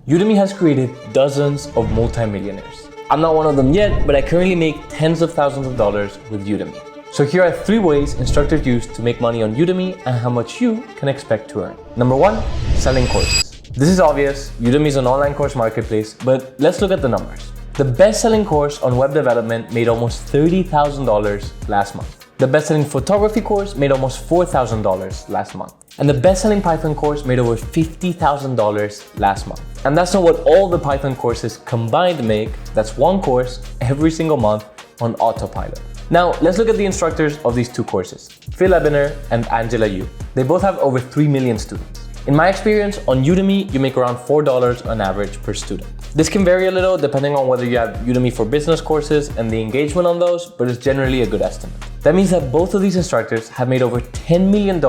Udemy has created dozens of multimillionaires. I'm not one of them yet, but I currently make tens of thousands of dollars with Udemy. So here are 3 ways instructors use to make money on Udemy and how much you can expect to earn. Number 1, selling courses. This is obvious, Udemy is an online course marketplace, but let's look at the numbers. The best-selling course on web development made almost $30,000 last month. The best-selling photography course made almost $4,000 last month. And the best-selling Python course made over $50,000 last month. And that's not what all the Python courses combined make. That's one course every single month on autopilot. Now, let's look at the instructors of these 2 courses, Phil Ebener and Angela Yu. They both have over 3 million students. In my experience, on Udemy, you make around $4 on average per student. This can vary a little depending on whether you have Udemy for Business courses and the engagement on those, but it's generally a good estimate. That means that both of these instructors have made over $10 million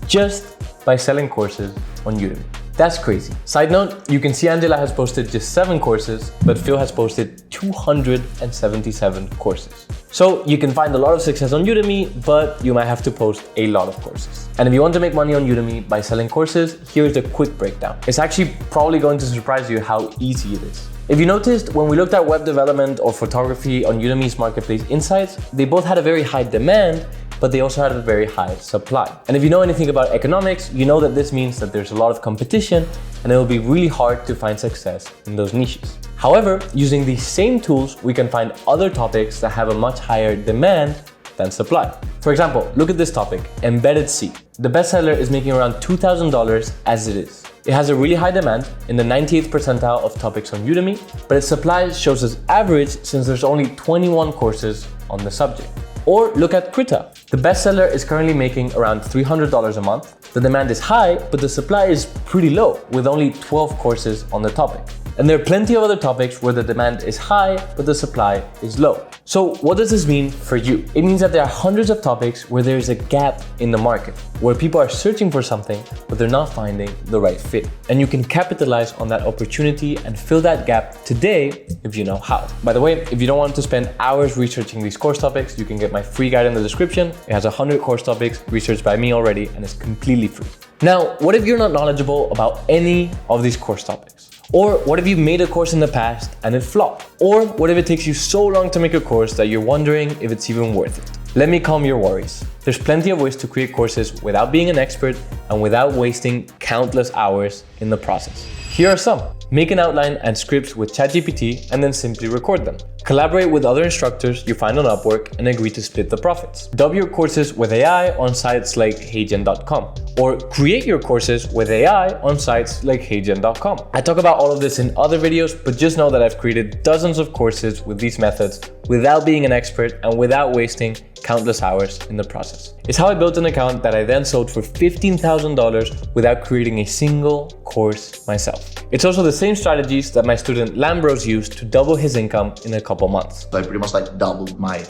just by selling courses on Udemy. That's crazy. Side note, you can see Angela has posted just 7 courses, but Phil has posted 277 courses. So you can find a lot of success on Udemy, but you might have to post a lot of courses. And if you want to make money on Udemy by selling courses, here's a quick breakdown. It's actually probably going to surprise you how easy it is. If you noticed, when we looked at web development or photography on Udemy's marketplace insights, they both had a very high demand, but they also had a very high supply. And if you know anything about economics, you know that this means that there's a lot of competition and it will be really hard to find success in those niches. However, using these same tools, we can find other topics that have a much higher demand than supply. For example, look at this topic, embedded C. The bestseller is making around $2,000 as it is. It has a really high demand in the 98th percentile of topics on Udemy, but its supply shows as average since there's only 21 courses on the subject. Or look at Krita. The bestseller is currently making around $300 a month. The demand is high, but the supply is pretty low with only 12 courses on the topic. And there are plenty of other topics where the demand is high, but the supply is low. So what does this mean for you? It means that there are hundreds of topics where there is a gap in the market, where people are searching for something, but they're not finding the right fit. And you can capitalize on that opportunity and fill that gap today if you know how. By the way, if you don't want to spend hours researching these course topics, you can get my free guide in the description. It has 100 course topics researched by me already, and it's completely free. Now, what if you're not knowledgeable about any of these course topics? Or what if you made a course in the past and it flopped? Or what if it takes you so long to make a course that you're wondering if it's even worth it? Let me calm your worries. There's plenty of ways to create courses without being an expert and without wasting countless hours in the process. Here are some. Make an outline and scripts with ChatGPT and then simply record them. Collaborate with other instructors you find on Upwork and agree to split the profits. Dub your courses with AI on sites like heygen.com. Or create your courses with AI on sites like heygen.com. I talk about all of this in other videos, but just know that I've created dozens of courses with these methods without being an expert and without wasting countless hours in the process. It's how I built an account that I then sold for $15,000 without creating a single course myself. It's also the same strategies that my student Lambros used to double his income in a couple months. So I pretty much doubled my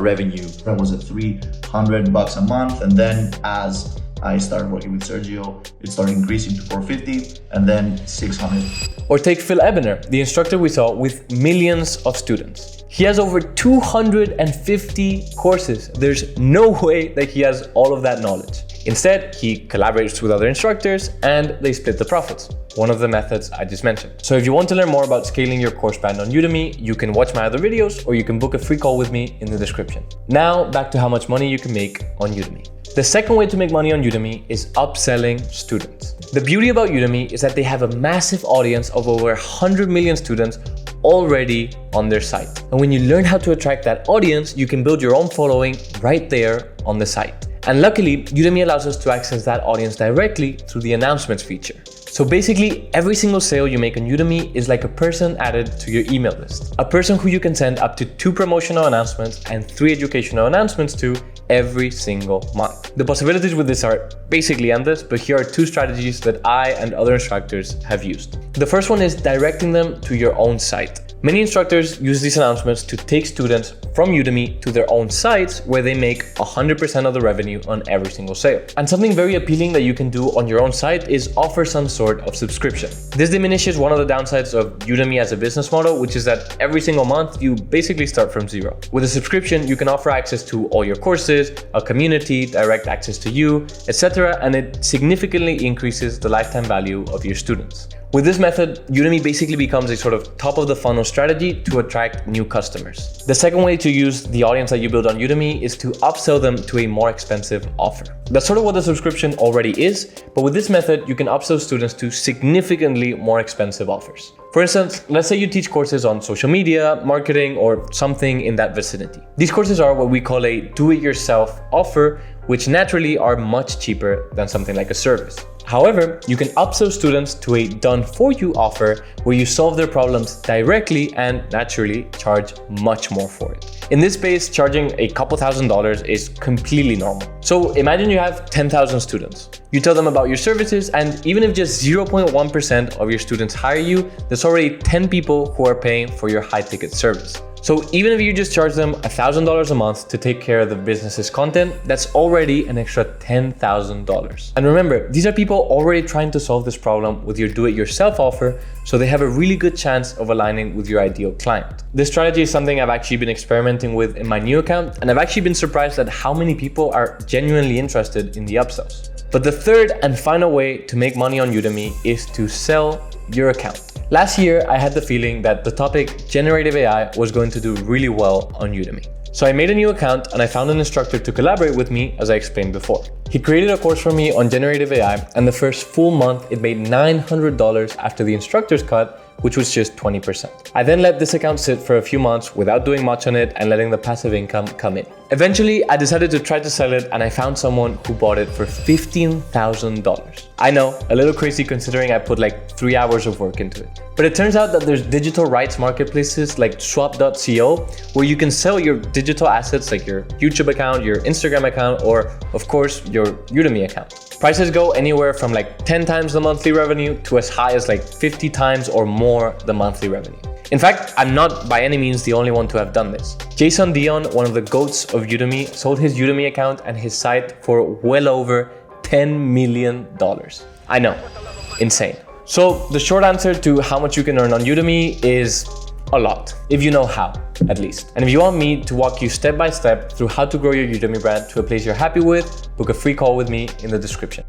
revenue. That was at $300 a month, and then as I started working with Sergio, it started increasing to $450 and then $600. Or take Phil Ebener, the instructor we saw with millions of students. He has over 250 courses. There's no way that he has all of that knowledge. Instead, he collaborates with other instructors and they split the profits. One of the methods I just mentioned. So if you want to learn more about scaling your course brand on Udemy, you can watch my other videos or you can book a free call with me in the description. Now back to how much money you can make on Udemy. The second way to make money on Udemy is upselling students. The beauty about Udemy is that they have a massive audience of over 100 million students already on their site. And when you learn how to attract that audience, you can build your own following right there on the site. And luckily, Udemy allows us to access that audience directly through the announcements feature. So basically, every single sale you make on Udemy is like a person added to your email list. A person who you can send up to 2 promotional announcements and 3 educational announcements to every single month. The possibilities with this are basically endless, but here are 2 strategies that I and other instructors have used. The first one is directing them to your own site. Many instructors use these announcements to take students from Udemy to their own sites where they make 100% of the revenue on every single sale. And something very appealing that you can do on your own site is offer some sort of subscription. This diminishes one of the downsides of Udemy as a business model, which is that every single month you basically start from zero. With a subscription, you can offer access to all your courses, a community, direct access to you, etc. And it significantly increases the lifetime value of your students. With this method, Udemy basically becomes a sort of top of the funnel strategy to attract new customers. The second way to use the audience that you build on Udemy is to upsell them to a more expensive offer. That's sort of what the subscription already is, but with this method, you can upsell students to significantly more expensive offers. For instance, let's say you teach courses on social media, marketing, or something in that vicinity. These courses are what we call a do-it-yourself offer, which naturally are much cheaper than something like a service. However, you can upsell students to a done-for-you offer where you solve their problems directly and naturally charge much more for it. In this space, charging a couple $1,000s is completely normal. So imagine you have 10,000 students. You tell them about your services, and even if just 0.1% of your students hire you, there's already 10 people who are paying for your high-ticket service. So even if you just charge them $1,000 a month to take care of the business's content, that's already an extra $10,000. And remember, these are people already trying to solve this problem with your do-it-yourself offer, so they have a really good chance of aligning with your ideal client. This strategy is something I've actually been experimenting with in my new account, and I've actually been surprised at how many people are genuinely interested in the upsells. But the third and final way to make money on Udemy is to sell your account. Last year, I had the feeling that the topic generative AI was going to do really well on Udemy. So I made a new account and I found an instructor to collaborate with me, as I explained before. He created a course for me on generative AI, and the first full month it made $900 after the instructor's cut, which was just 20%. I then let this account sit for a few months without doing much on it and letting the passive income come in. Eventually, I decided to try to sell it, and I found someone who bought it for $15,000. I know, a little crazy considering I put like 3 hours of work into it. But it turns out that there's digital rights marketplaces like swap.co where you can sell your digital assets like your YouTube account, your Instagram account, or of course, your Udemy account. Prices go anywhere from like 10 times the monthly revenue to as high as like 50 times or more the monthly revenue. In fact, I'm not by any means the only one to have done this. Jason Dion, one of the GOATs of Udemy, sold his Udemy account and his site for well over $10 million. I know, insane. So the short answer to how much you can earn on Udemy is a lot, if you know how, at least. And if you want me to walk you step by step through how to grow your Udemy brand to a place you're happy with, book a free call with me in the description.